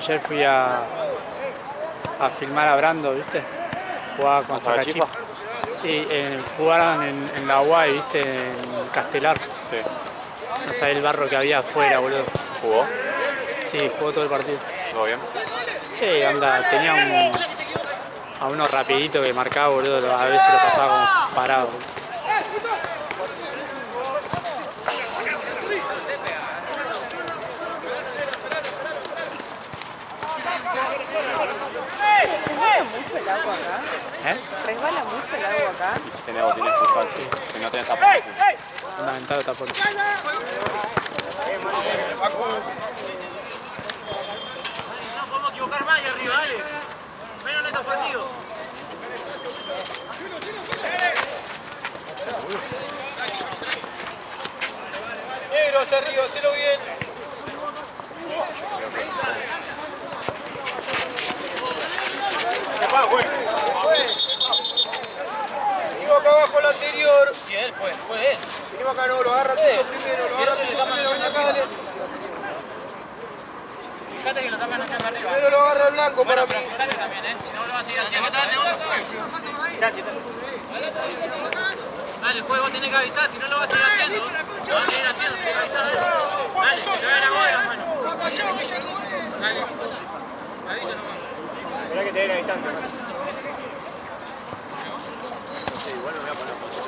ayer fui a filmar a Brando, ¿viste? Jugaba con Sacachispa. Sí, jugaron en la UAI, ¿viste? En Castelar. Sí. No sabés el barro que había afuera, boludo. ¿Jugó? Sí, jugó todo el partido. ¿Todo bien? Sí, anda, tenía a uno rapidito que marcaba, boludo, a veces lo pasaba como parado. ¿Resbala mucho el agua acá? ¿Resbala mucho el agua acá? Y si tenés botines fútbol, sí. Si no tenés tapón, sí. Fundamental tapón. No podemos equivocar más ahí arriba, dale. Menos en estos partidos. Negro hacia arriba, hacelo bien. Venimos acá abajo el anterior. Sí, él fue él. Venimos acá, no, lo agarra tuyo primero, ven acá, dale. Fíjate que lo tapan acá arriba. Primero lo agarra el blanco para mí. Fíjate también, si no lo vas a seguir haciendo. Gracias. Dale, juego, vos tenés que avisar, si no lo vas a seguir haciendo. Lo vas a seguir haciendo, tenés que avisar. Dale, se te va a ir a vos de las manos. Dale. Avisa nomás. Esperá que te dé la distancia. Sí, igual no voy a poner fotos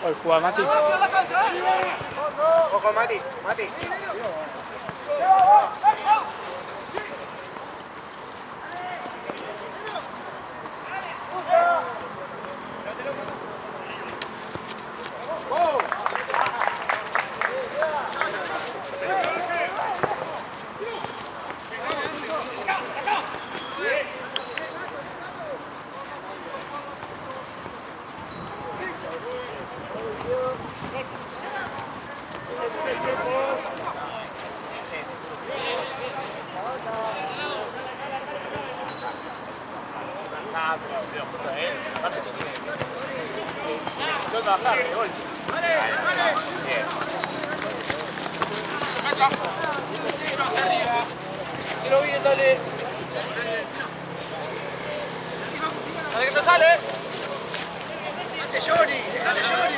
Hoy juega Mati. Ojo, Mati. Hacelo bien, dale. Dale que te sale. Hace Johnny, dale Johnny.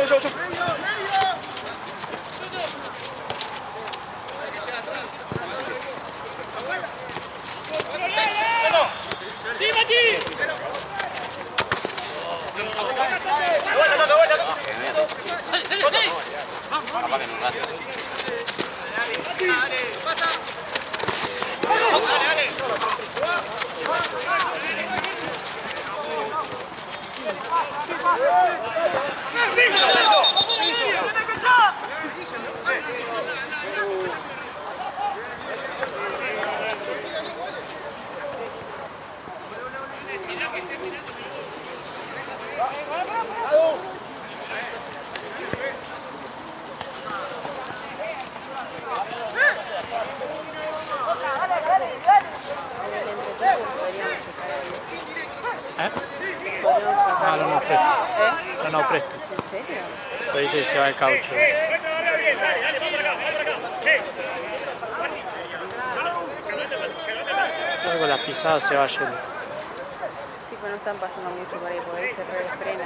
yo. ¡Sí, Mati! Capaz que no gane. ¡Pasa! No presto. No presto. ¿En serio? Lo dice y se va el caucho. Luego con las pisadas se va yendo. Sí, pues no están pasando mucho por ahí, porque se refrena.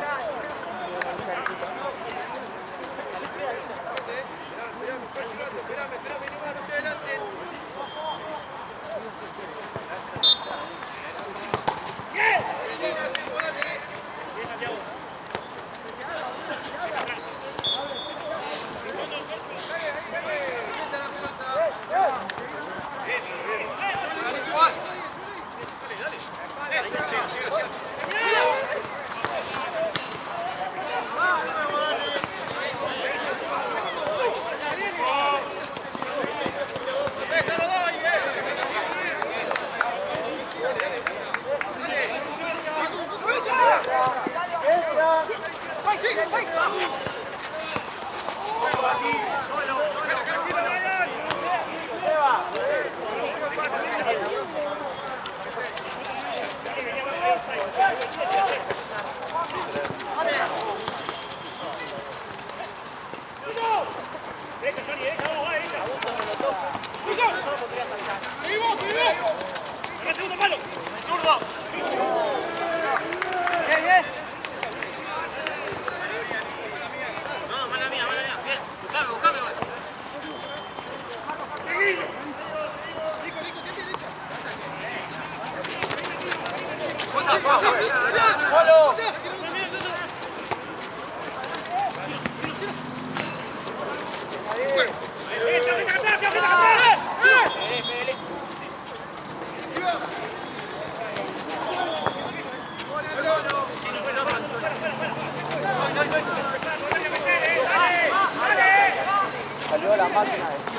Salió la máquina de...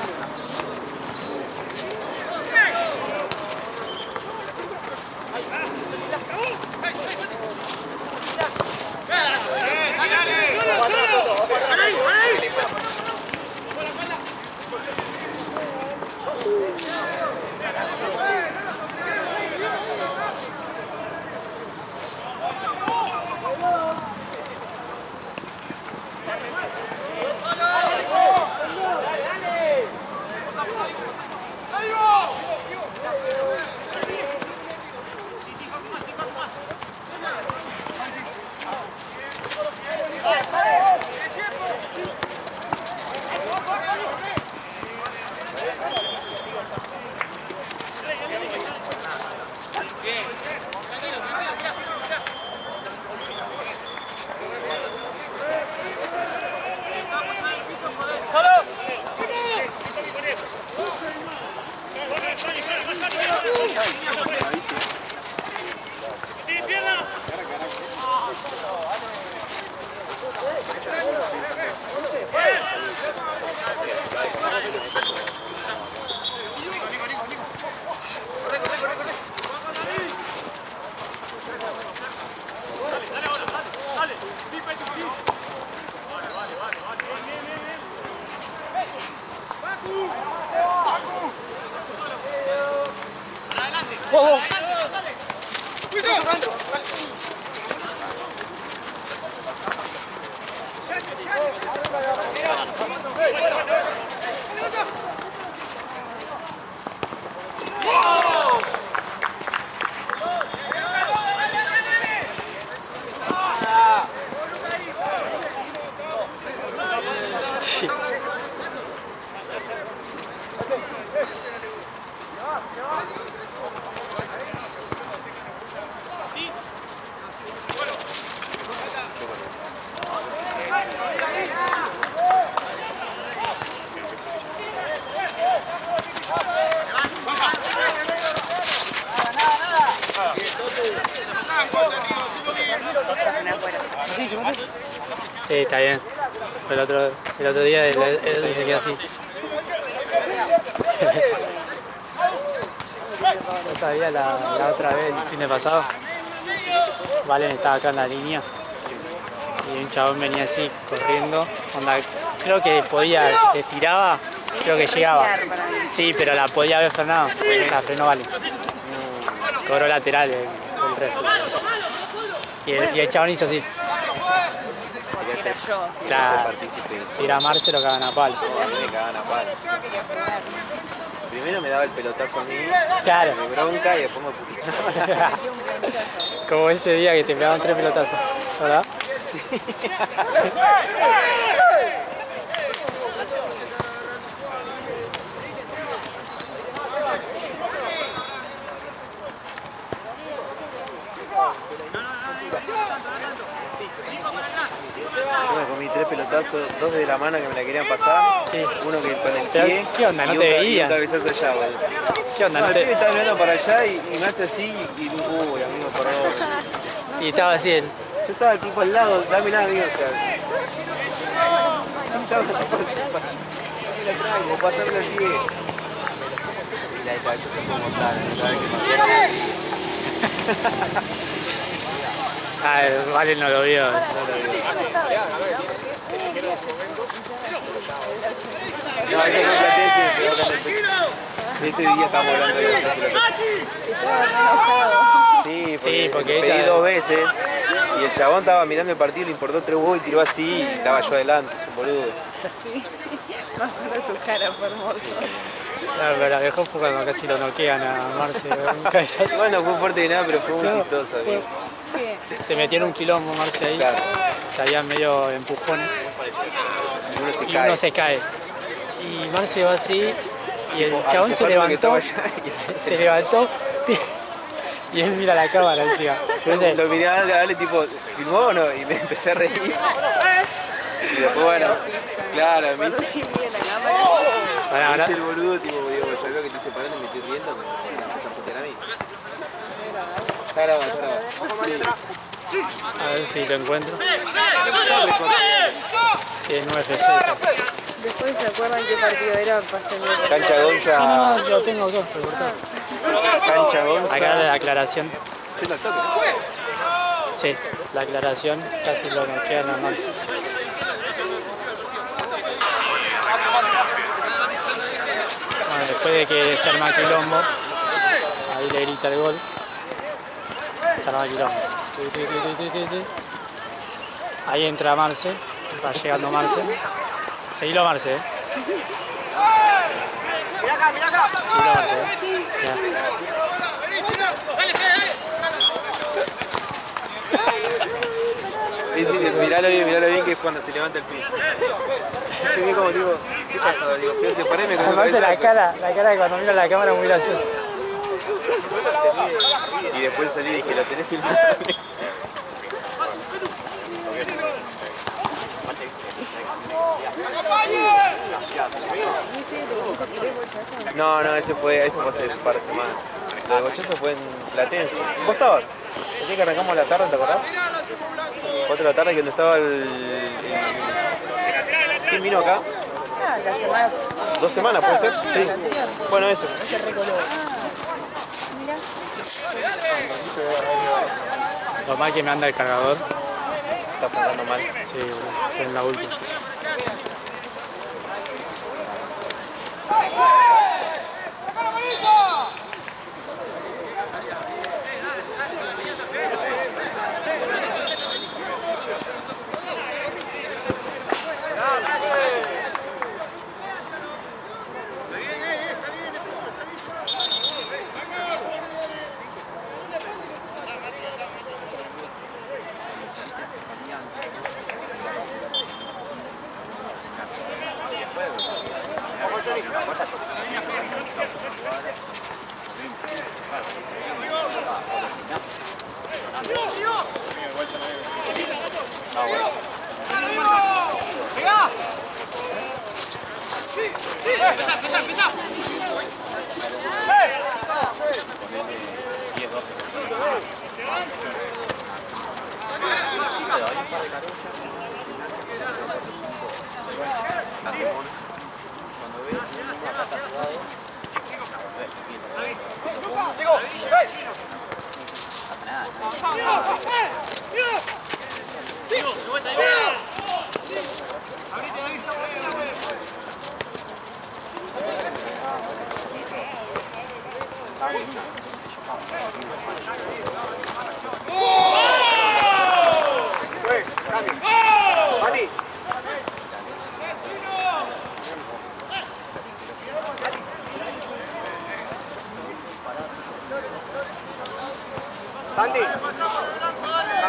así? Sí, está bien. El otro día él se quedó así. Todavía la otra vez, el fin de pasado, Valen estaba acá en la línea y un chabón venía así corriendo. Onda, creo que podía, si se estiraba, creo que llegaba. Sí, pero la podía haber frenado. La frenó Valen. Cobró lateral el resto. Y el chabón hizo así. Claro. Si era Marce lo cagaban a palo. Me cagaban a palo. Primero me daba el pelotazo a mí, Claro. me bronca y después me puteaba. Como ese día que te pegaban 3 pelotazos, ¿verdad? Yo me comí 3 pelotazos, 2 de la mano que me la querían pasar, Sí. uno que con el Pero, pie ¿qué onda? ¿No y te un veían? cabezazo allá, boludo. ¿Qué onda? No, ¿No el pibe te... estaba mirando para allá y me hace así y uy, amigo, perdón. Y estaba así él. Yo estaba tipo al lado, dame nada, amigo, o sea. Estaba tipo así, como pasarme el pie. Y la de cabeza se fue mortal, cada vez que me Ah, Valen no lo vio. No, eso fue Platense, pero acá en el pecho. Ese día estábamos hablando de la pelota. Sí, porque pedí 2 veces y el chabón estaba mirando el partido, le importó 3 huevos y tiró así y estaba yo adelante, es un boludo. Sí, más por tu cara, fue hermoso. Claro, pero la dejó fue cuando casi lo noquean a Marce. Un cabezazo. Bueno, fue fuerte de nada, pero fue muy chistoso, amigo. Se metieron un quilombo Marce ahí. Claro. Salían medio empujones. Y uno se Y cae. uno se cae. Y Marce va así y el Tipo, chabón al se costado que levantó. estaba allá y Se levantó y él mira la cámara encima. lo miré a darle tipo, ¿filmó o no? Y me empecé a reír. Y después, bueno, claro, me hice, Ahora, el boludo, tipo, digo, yo veo que te estoy separando y me estoy riendo, me empezó a putear a mí. Está grabado, está grabado. a ver si lo encuentro. Sí, es 9FC. Después se acuerdan qué partido era, pasen de Cancha Gonza, No, lo tengo acá, recortado. Cancha Gonza. Acá la aclaración. Yendo al toque, ¿no? Sí, la aclaración casi lo noquean a Marce. Bueno, después de que se arma quilombo, ahí le grita el gol. Se arma quilombo. Ahí entra Marce, va llegando Marce. Seguilo Marce, Seguilo Marce, Sí, miralo bien que es cuando se levanta el pie. Yo vi como digo, ¿qué pasó? Digo, ¿qué se paré? Me comí un Aparte cabezazo. la cara de cuando mira la cámara es muy graciosa. Y después salí y dije, ¿lo tenés filmado? No, ese fue hace un par de semanas. Lo de Bochazo fue en Platense. ¿Vos estabas? El día que arrancamos la tarde, ¿te acordás? 4 de la tarde que no estaba ¿Quién vino acá? la semana 2 semanas, ¿puede ser? Sí. Bueno, eso. Lo mal que me anda el cargador. Está funcionando mal. Sí, boludo, estoy en la última.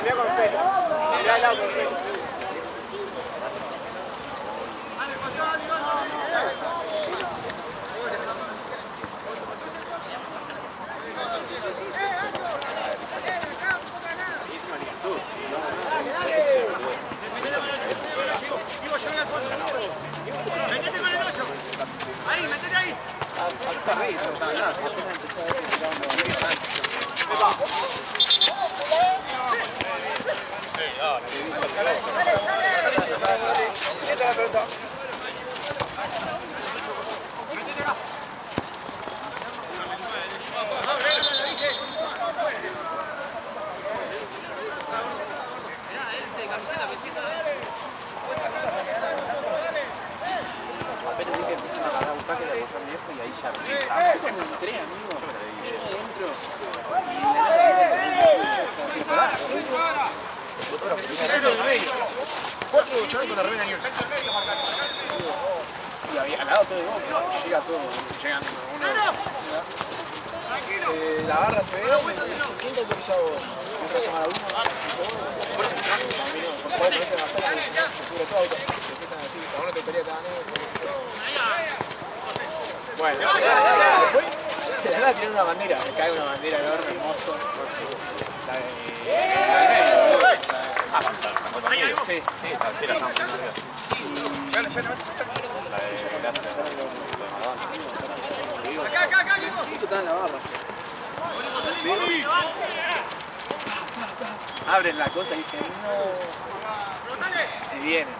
Cambió con Fede. Mirá al lado con Fede. Metete con el 8. Ahí, metete ahí. Y había ganado todo de Boca, llega todo, llegando uno. La barra se ve, ¿quién te autorizó a vos? ¿Vas a tomar a uno? Por favor, no te bastante, se cubre todo, te empiezan a decir, cada uno te autoría cada eso. Bueno, después, de la nada tiran una bandera, me cae una bandera enorme, hermoso. Sí, sí, la estamos poniendo arriba. Acá, Está en la barra. Abren la cosa y dicen, no, se viene.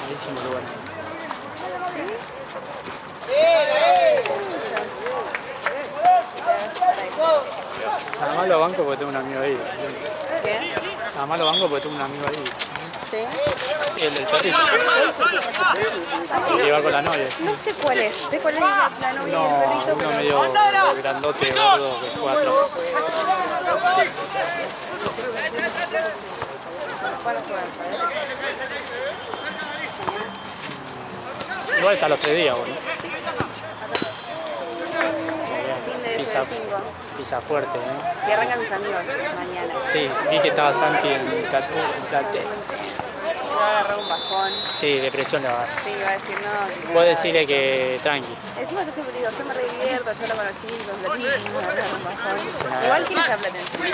Malísimo lugar. Nada más lo banco porque tengo un amigo ahí. ¿Qué? Nada más lo banco porque tengo un amigo ahí. ¿Sí? El del perrito. Que va con la novia. No sé cuál es. Sé cuál es la novia No, del perrito, uno pero... medio grandote, gordo, que juega atrás. ¿Cuál juega? Igual está los 3 días, boludo. Fin de Pisa, 5. pisa fuerte, Y arrancan mis amigos mañana. Sí, vi que estaba Santi en Cate. Va a agarrar un bajón. Sí, depresión le va a dar. Sí, va a decir no. Vos decirle que tranqui. Encima yo siempre digo, yo me re divierto, yo hablo con los chicos, los niños, me agarran un bajón. Igual quién se habla atención.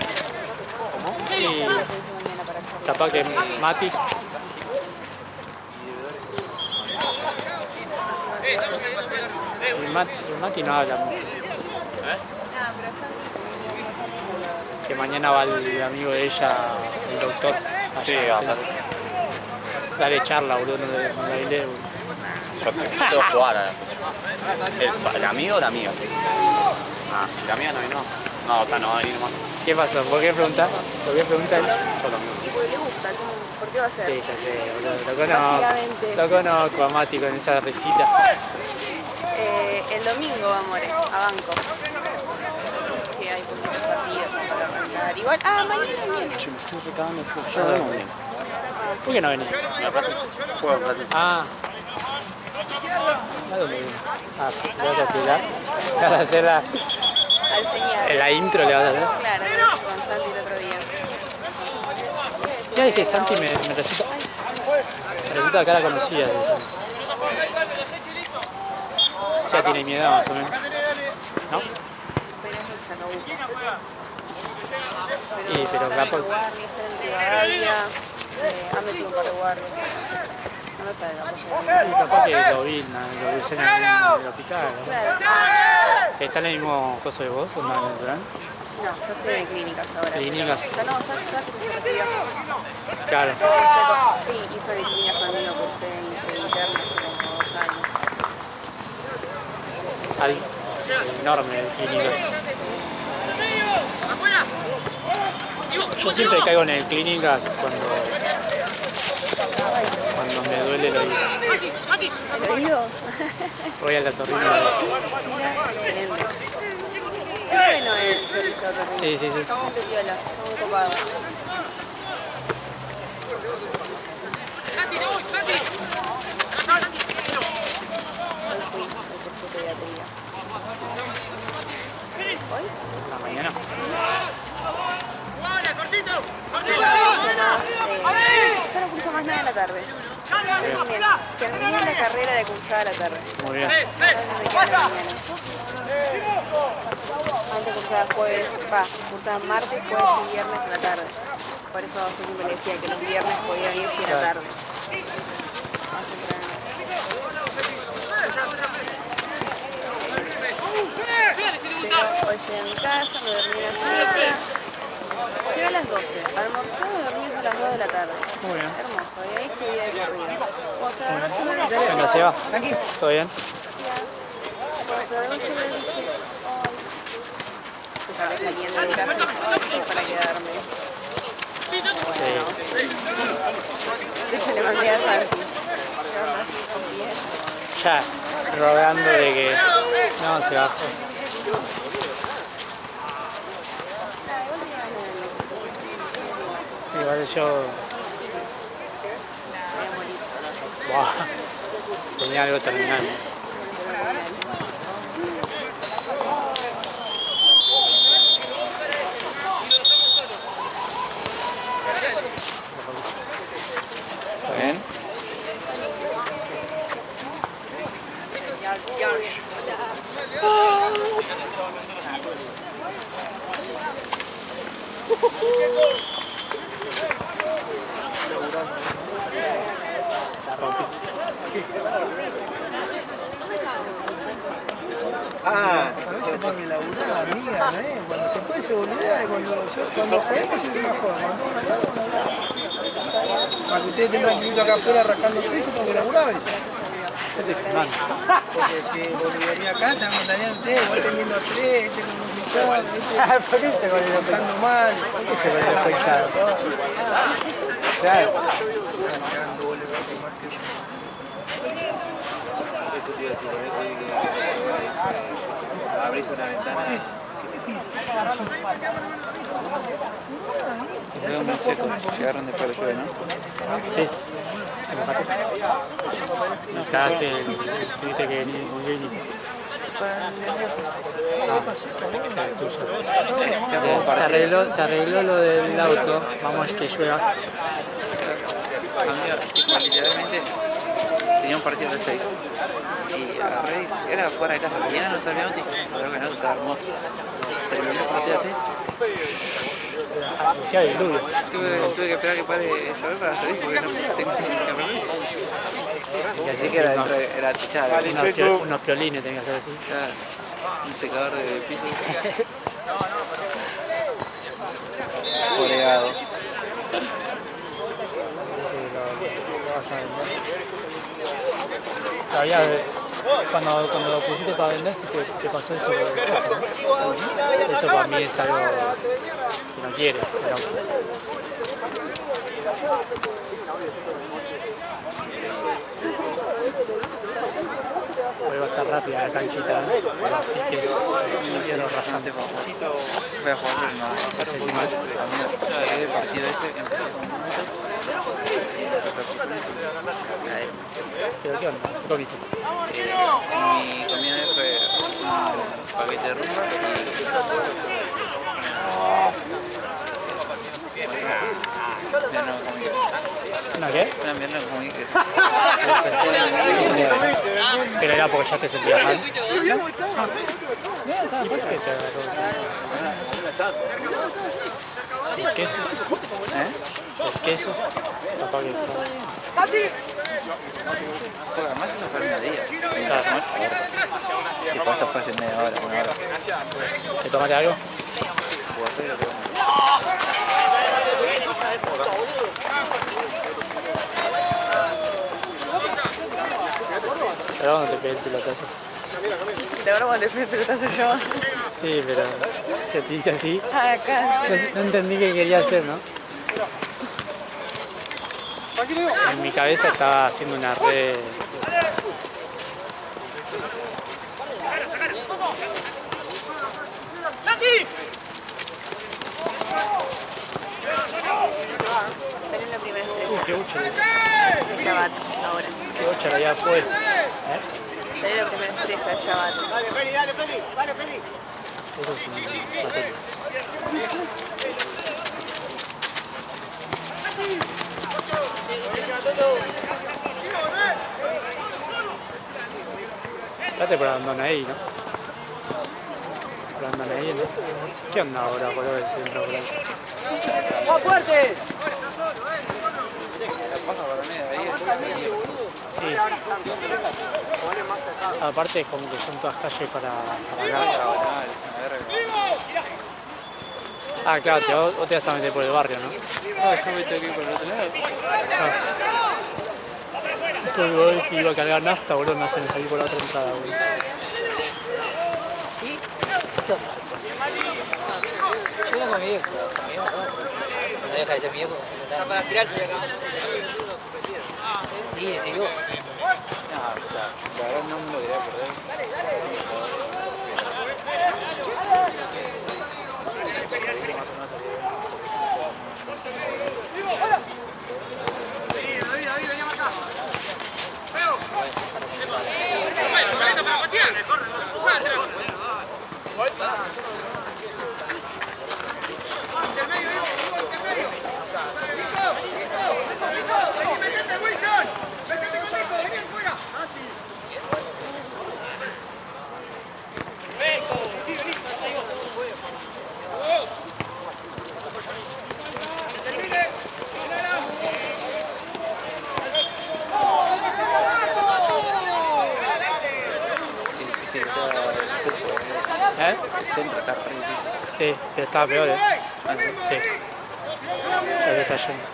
Sí, Mañana para acá. capaz que Mati. El Mati no habla mucho. Que mañana va el amigo de ella, el doctor. Sí, allá. bastante. Dale charla, boludo, no le boludo. Yo tengo que jugar a ¿El amigo o la amiga? Ah, la amiga no vino. No, o sea, no va a venir más. ¿Qué pasó? ¿Por qué preguntar? ¿Por qué preguntar? Yo lo mismo. Porque le gusta, ¿por qué va a ser? Sí, ya sé, boludo. Básicamente. Lo conozco a Mati con esa risita. El domingo, amores, a Banco. Que hay poquitos partidos para arrancar. Igual, mañana viene. Yo me estoy recabando full. Yo no vengo bien. ¿Por qué no venís? Juego en Platense. ¿A dónde vienes? ¿Le vas a explicar? ¿Le vas a hacer Al señal. la intro? ¿Le vas a hacer? Claro, con Santi el otro día. Ya ese Santi me resulta cara conocida. Ese Santi. Ya tiene mi edad más o menos. ¿No? Pero es el Chacabuco. Sí, pero capaz. Guardia, está en Rivadavia. Ha metido un par de guardias. No lo sabe, Capaz que lo vi en el hospital. ¿No? Claro. ¿Está en el mismo coso de vos o no en el plan? No, yo estoy en clínicas ahora. Clínicas. Ya no, ya se recibió. Claro. Sí, hizo disciplinas conmigo, cursé en interno hace como 2 años. Enorme el clínico. ¡Afuera! Yo siempre caigo en el clínicas cuando me duele el oído. ¿El oído? Voy a la torrina. Mira, excelente. Es bueno el servicio de torrino. Sí, sí, sí. Son muy piolas, son muy copados. ¡Santi, te voy! ¡Santi! Hoy fui al curso de pediatría. ¿Hoy? La mañana. ¡Hola, cortito! Yo no curso más nada en la tarde. Terminé la carrera de cursar a la tarde. Muy bien. Antes cursaba cursaba martes, jueves y viernes a la tarde. Por eso yo siempre le decía que los viernes podía ir si era tarde. Hoy llegué a mi casa, me dormí a las 7. Llegué a las 12. Almorcé y dormí a las 2 de la tarde. Muy bien. Hermoso. Y ahí estudié de corrido. Cuando se agarró el celular, Venga, Seba. ¿Todo bien? cuando se agarró el celular, dije, ay. Estaba saliendo de casa para quedarme. Bueno. Le mandé a Santi. ¿Qué onda? ¿Bien? Ya, rogando de que... No, se bajó. Igual yo... Wow. Tenía algo terminal. ¿Está bien? Ah, A veces tengo que laburar la amiga, ¿no? Cuando se puede se olvida, cuando jodemos es más joda. Cuando uno habla, uno habla. Para que ustedes estén tranquilitos acá afuera rascándose, yo tengo que laburar a veces. Porque si volvería acá, se me mandarían ustedes, igual teniendo 3, este con un picón, ¿Por qué te volvió a estando mal. pensar? Claro. eso te iba a decir, hoy que abriste una ventana. Llegaron después de lluvia, ¿no? Sí. Nos cagaste tuviste que venir con Gini. Se arregló lo del auto, vamos que llueva. Amigo, tipo, literalmente tenía un partido de 6 y agarré, era fuera de casa, mañana nos salíamos y creo que no, estaba hermoso. Terminó el partido así, Hacía diluvio. tuve que esperar que pare de llover para salir porque no tengo que dormir. Y Así que era tichada, unos piolines tenía que hacer así. un secador de piso. Foregado. Todavía cuando lo pusiste para vender sí te pasó eso. Eso para mí es algo que no quiere. Pero... Hoy va a estar rápida la canchita, no quiero rasante. Voy a jugar el partido este empezó con minutos. ¿Pero qué onda? ¿Qué comiste? Mi comida fue un paquete de rumba ¿Una qué? una mierda comí que Pero era porque ya te sentías mal. ¿Y por qué te agarró? ¿El queso? ¿El queso? Capaz que... además eso fue el mediodía. Claro. Y después esto fue hace media hora, una hora. ¿Te tomaste algo? Jugué, pero Pero no te pegué el pelotazo. De ahora cuando te fui el pelotazo yo. Sí, pero que te hice así. Ah, acá. No entendí qué quería hacer, ¿no? En mi cabeza estaba haciendo una red. Salió la primera estrella. Qué bucha. De Shabbat ahora. Qué bucha la había puesto. Salió la primera estrella de Shabbat. Dale, Feli, dale, Feli. Eso es un patético. Date por Andonahí, ¿no? Por Andonahí, ¿no? ¿Qué onda ahora por el centro? ¡Más fuerte! Sí. Aparte es como que son todas calles para acá. Ah, claro, vos te vas a meter por el barrio, ¿no? No, yo me tengo que ir por el otro lado. Todo que iba a cargar nafta, boludo, no hacen salir por la otra entrada, boludo. Yo vengo con mi viejo. No deja de ser mi viejo. Está para tirarse de acá. Sí, sí, vos. No, o sea, la verdad no me lo quería perder. ¿Eh? El centro está re difícil. Sí, pero estaba peor, ¿eh? Sí. Ya te está yendo.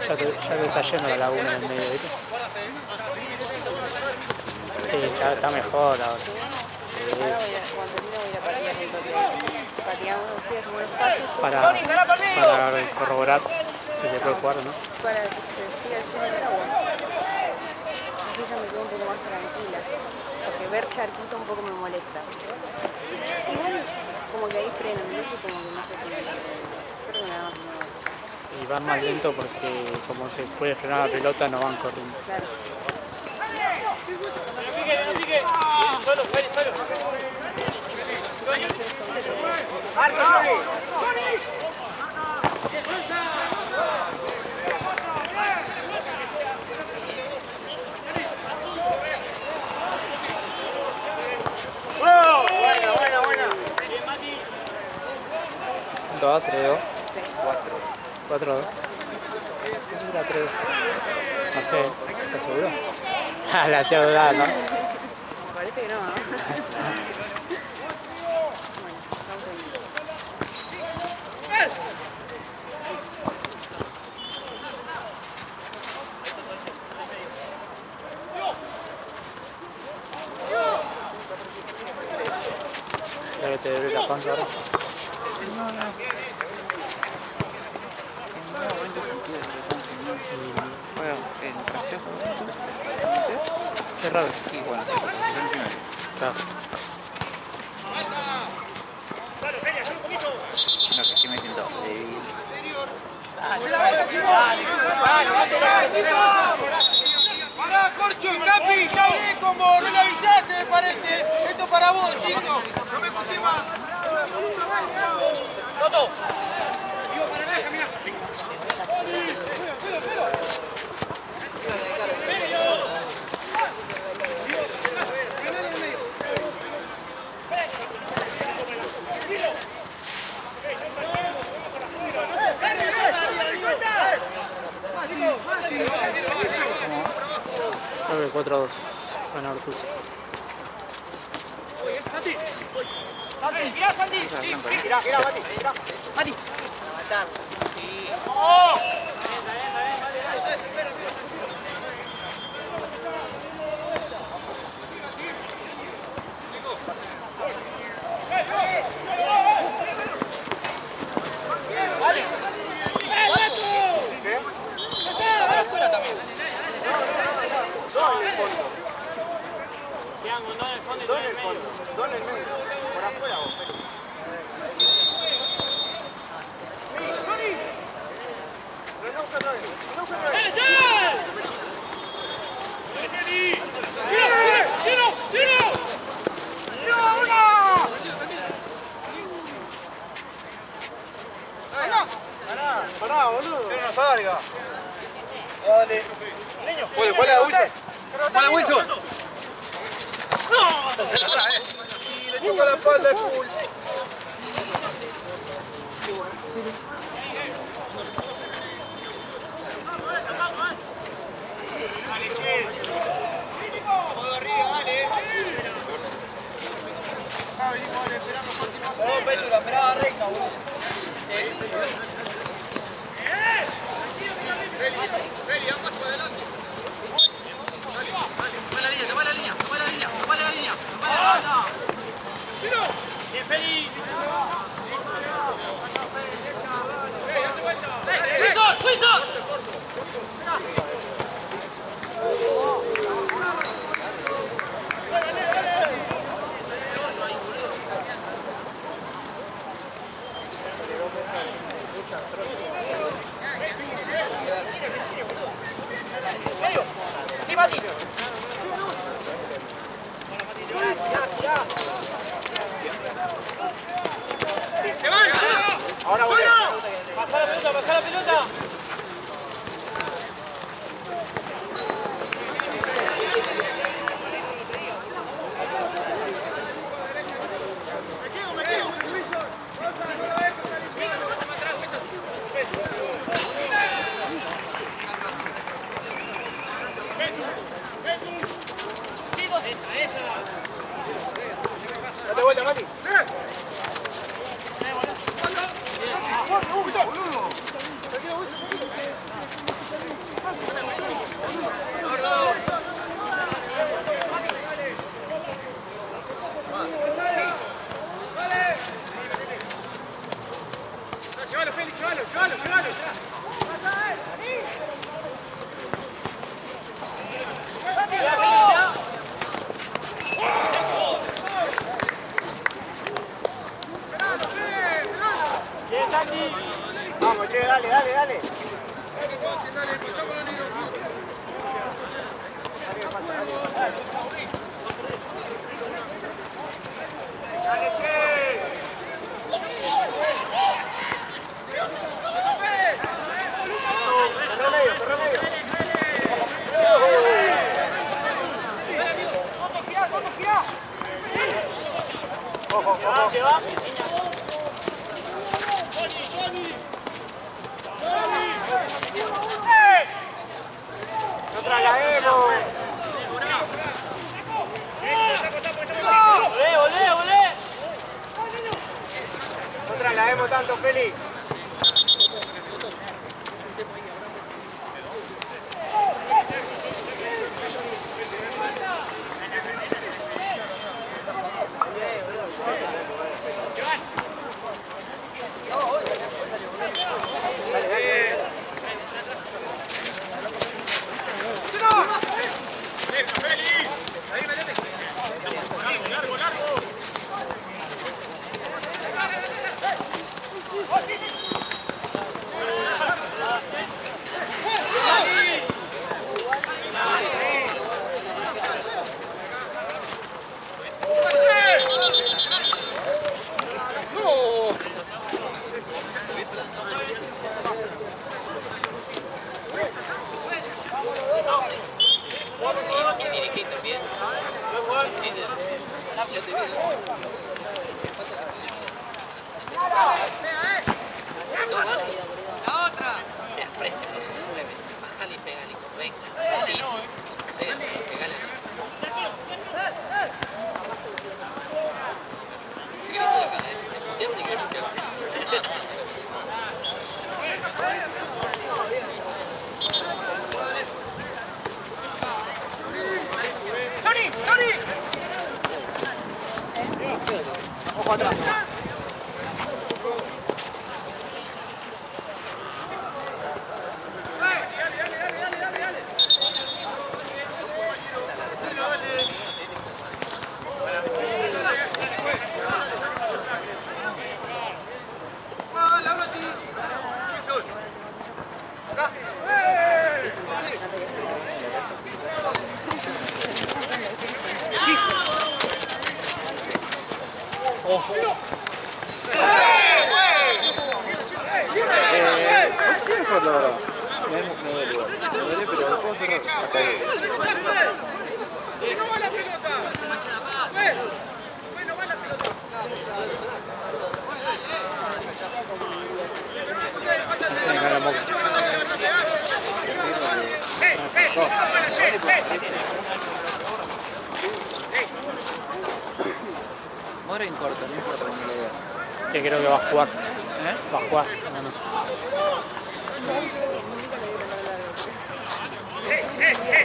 Ya te está yendo la laguna en el medio, ¿viste? Sí, ya está mejor ahora. Ahora cuando termine voy a ir a patear el toque. Pateamos, sí, hacemos unos pasos. Para corroborar si se puede jugar o no. Para que se siga haciendo el agua. Así ya me quedo un poco más tranquila. Porque ver charquito un poco me molesta. Igual como que ahí frenan, no sé, como que no sé si creo que nada más me molesta. Y van más lento porque como se puede frenar la pelota no van corriendo. Claro. Solo, Feli, solo. Buena. 2, 3-2. Sí. 4-2. ¿Qué será 3? No sé, ¿estás seguro? Ah, la hacía dudar, ¿no? Me parece que no, ¿no? Bueno, vamos a ir. てるような感じある。Bueno, en Castello, Qué raro. y bueno, el primero. Claro. No, que sí me siento débil. Pará, Corcho, Capi, ya ve como no le avisaste, me parece. Esto para vos, chico. No me escuché más. Toto. Digo, para atrás, camina. Creo que 4-2. Gana Ortuz. Santi, mirá, Santi. Sí, mirá, Mati. Mati. ¡Dale, Che! ¡Tiro! Pará, boludo. Que no salga. Dale. ¿Cuál es la Wilson? ¿Cuál es Wilson? Y le choca la espalda el full. Dale, che. Todo arriba, dale. Perdón, Petro, la esperaba recta, boludo. Feli, da un paso para adelante. Dale, toma la línea, toma la línea. ¡Tiro! ¡Bien, Feli! ¡Date vuelta! ¡Wilson! ¡Sí, Mati! ¡Se van! Ahora voy. ¡Pasá la pelota! Date vuelta, Mati. Llévalo, Feli, llévalo. Vamos, che, dale. Dale, pasamos los niños. Dale, che. Perro medio. Ojo. ¿Qué va? No traslademos. ¡Volé! No traslademos tanto, Feli. ¡Largo! Se me cae la boca. Mora en corto, no importa ni la idea. Que creo que va a jugar. ¿Eh? Va a jugar. No, no.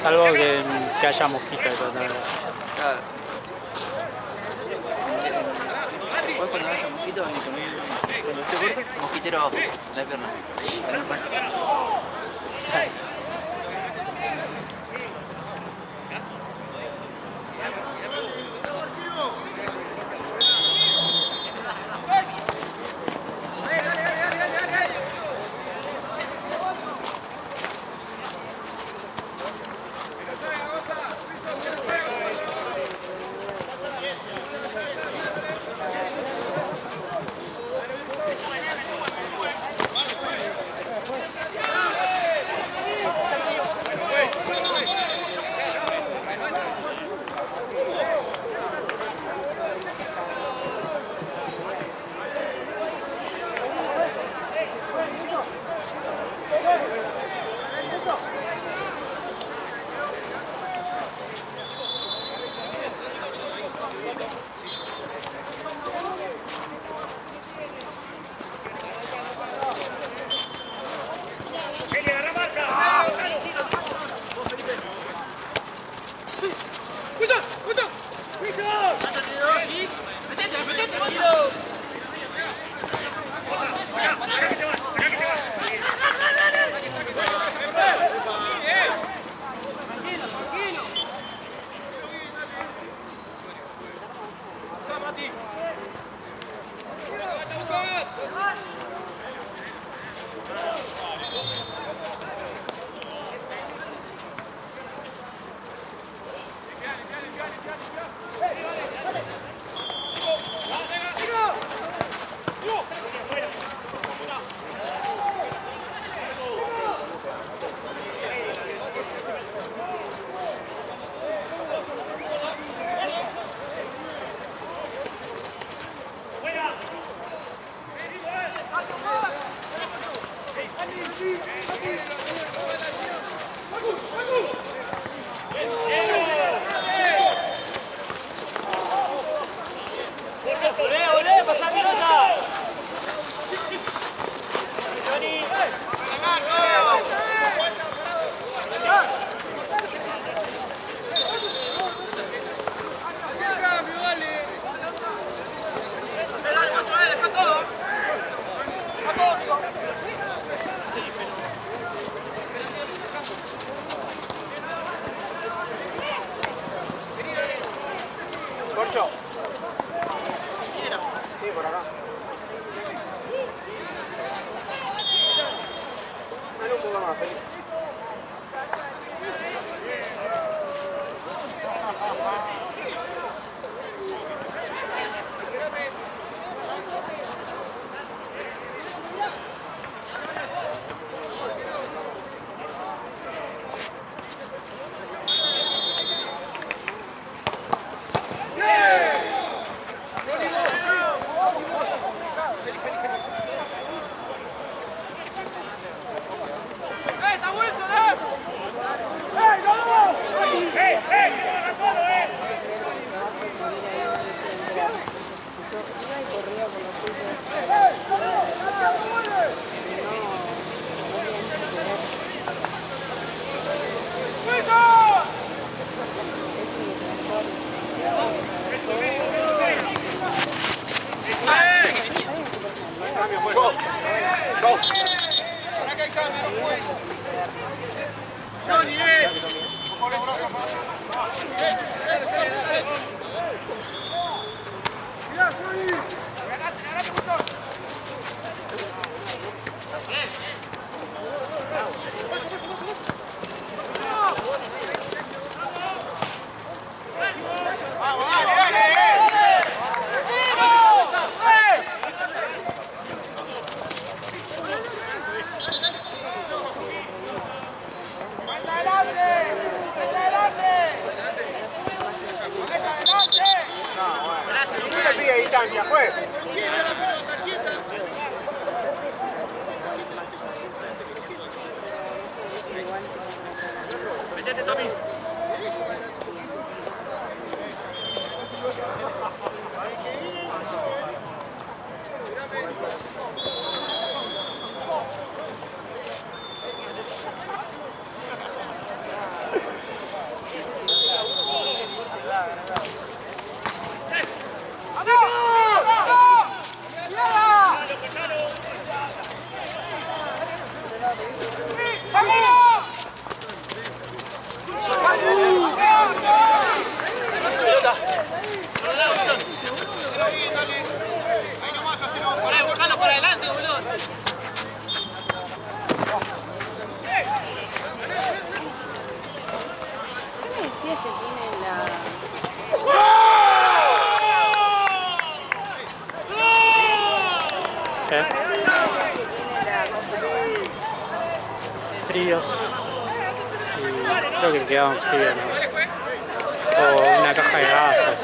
Salvo que haya mosquitos. Claro. Después cuando haya mosquito, ven cuando esté corto, mosquitero abajo, en la pierna. Corcho. Sí, por acá. Dale un poco más, Felipe. cancha, juez. Metete, Tommy. Buscalo por adelante, boludo. ¿Qué me decías que tiene la... ¿Qué? que tiene la cosa de... Frío. Y creo que quedaban fríos, ¿no? O una caja de gases.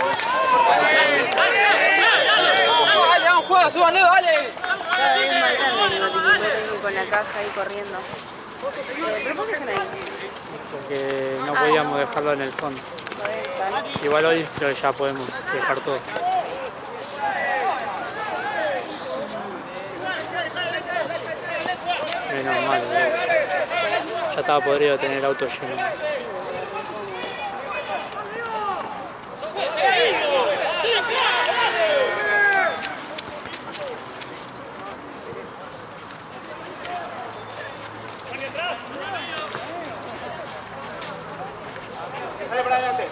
Dale, vamos, juega, súbanlo, dale. Cada vez más grande, digo, tipo, voy a tener que ir con la caja ahí corriendo. ¿Pero por qué están ahí? Porque no podíamos dejarlo en el fondo. Igual hoy creo que ya podemos dejar todo. Menos mal, ¿no? Ya estaba podrido tener el auto lleno. Dale para adelante.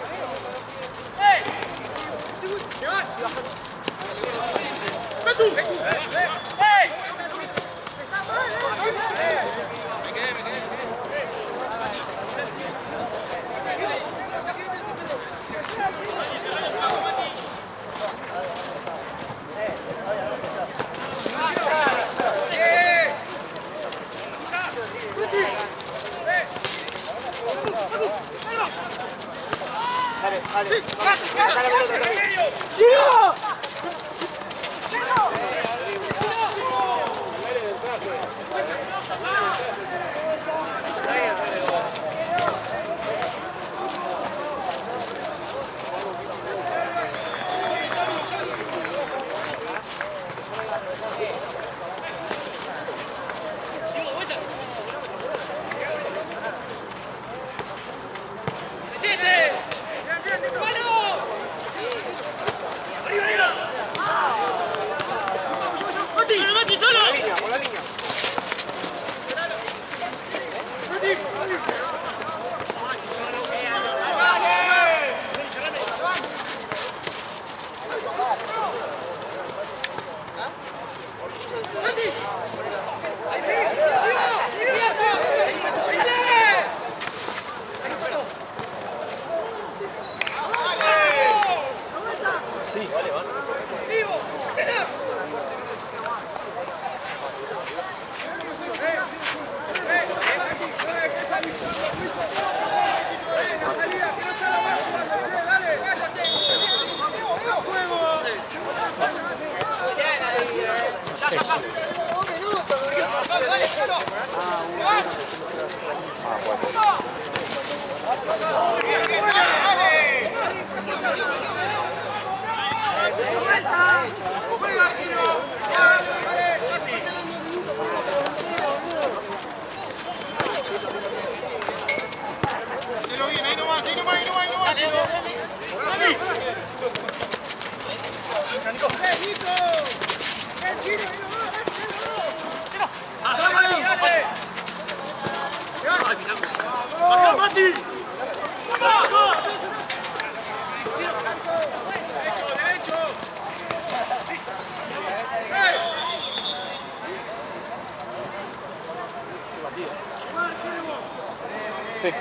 Sí.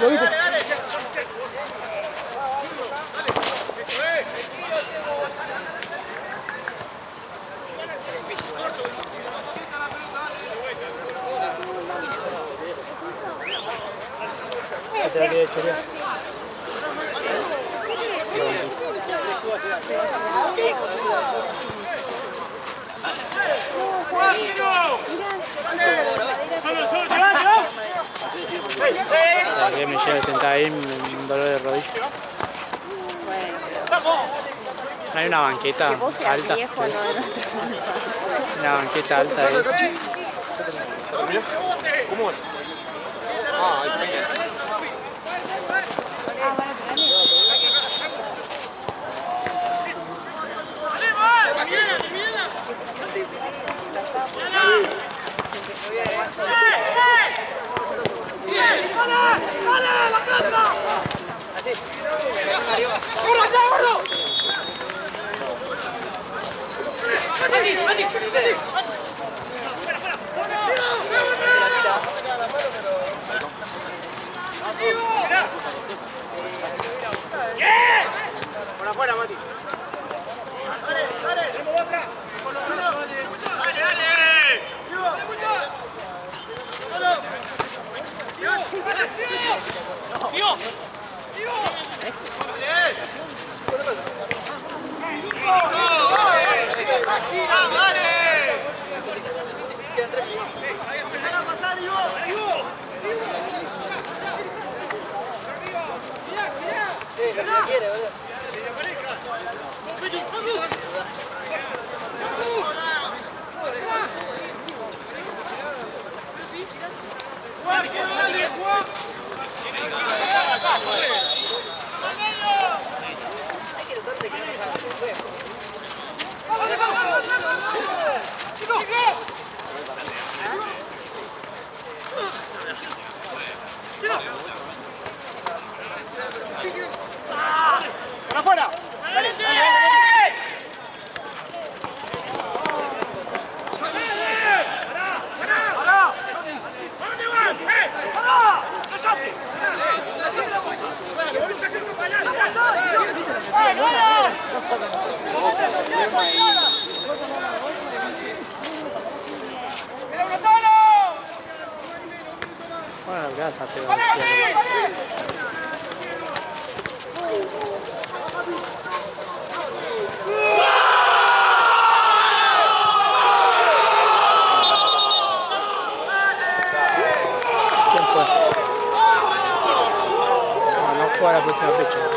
¿Lo viste? Te la quería chorear. Que me llega a sentar ahí, un dolor de rodilla. Hay una banqueta Que vos seas alta. viejo no es nuestra culpa. Una banqueta alta ahí. ¿Cómo es? Ah, ahí viene. Por afuera, Mati. ¡Para afuera! ¡Dale! Bueno, gracias, te va a decir. ¿Quién fue? No juega la próxima fecha.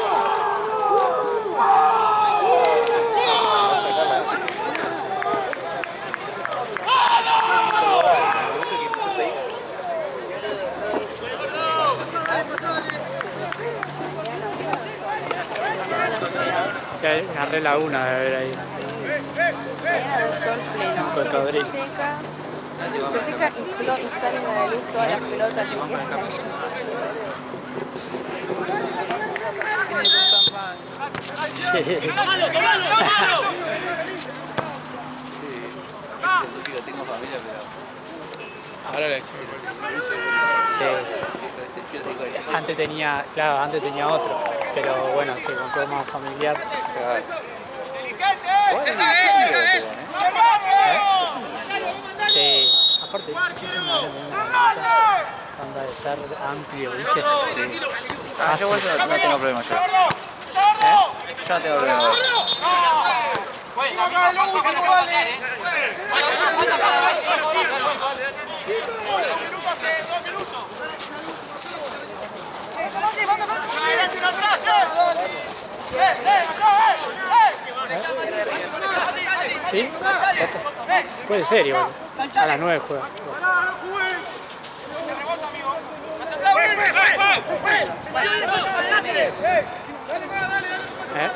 Sí, agarré la una de ver ahí. Mañana el sol pleno. Cocodrilo. Se seca y salen a la luz todas las pelotas que quedan. ¡Tómalo, tómalo, tómalo! Tengo familia, pero Ahora lo exhibo. Antes tenía, claro, antes tenía otro, pero bueno, se compró más familiar. Sí, aparte, anda de estar amplio, ¿viste? yo no tengo problema yo. Yo no tengo problema. ¿Sí? Puede ser igual. A las 9 juega. ¿Eh?